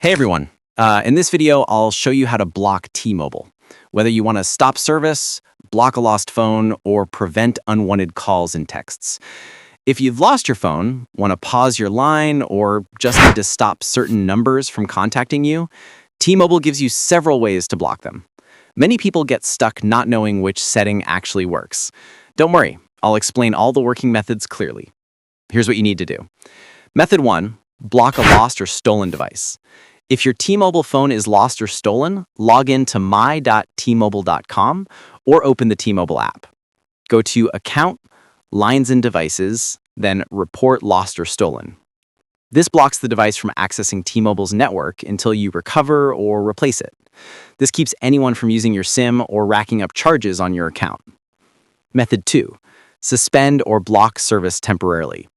Hey everyone. In this video, I'll show you how to block T-Mobile. Whether you want to stop service, block a lost phone, or prevent unwanted calls and texts. If you've lost your phone, want to pause your line, or just need to stop certain numbers from contacting you, T-Mobile gives you several ways to block them. Many people get stuck not knowing which setting actually works. Don't worry, I'll explain all the working methods clearly. Here's what you need to do. Method 1, block a lost or stolen device. If your T-Mobile phone is lost or stolen, log in to my.tmobile.com or open the T-Mobile app. Go to Account, Lines and Devices, then Report Lost or Stolen. This blocks the device from accessing T-Mobile's network until you recover or replace it. This keeps anyone from using your SIM or racking up charges on your account. Method 2, suspend or block service temporarily.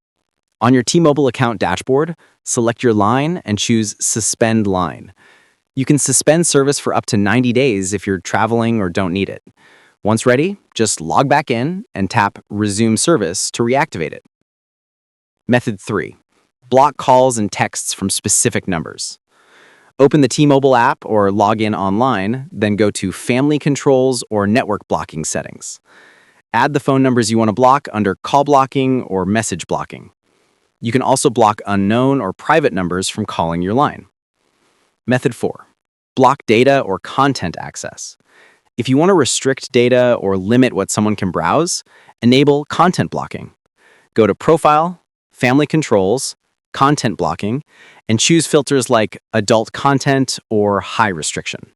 On your T-Mobile account dashboard, select your line and choose Suspend Line. You can suspend service for up to 90 days if you're traveling or don't need it. Once ready, just log back in and tap Resume Service to reactivate it. Method 3, block calls and texts from specific numbers. Open the T-Mobile app or log in online, then go to Family Controls or Network Blocking Settings. Add the phone numbers you want to block under Call Blocking or Message Blocking. You can also block unknown or private numbers from calling your line. Method 4, block data or content access. If you want to restrict data or limit what someone can browse, enable content blocking. Go to Profile, Family Controls, Content Blocking, and choose filters like Adult Content or High Restriction.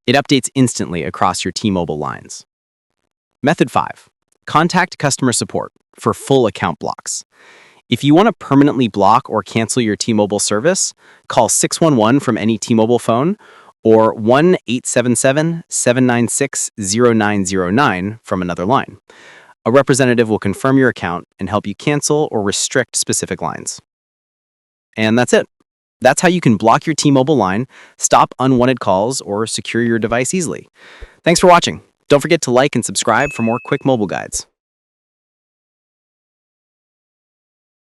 It updates instantly across your T-Mobile lines. Method 5, contact customer support for full account blocks. If you want to permanently block or cancel your T-Mobile service, call 611 from any T-Mobile phone or 1-877-796-0909 from another line. A representative will confirm your account and help you cancel or restrict specific lines. And that's it. That's how you can block your T-Mobile line, stop unwanted calls, or secure your device easily. Thanks for watching. Don't forget to like and subscribe for more quick mobile guides.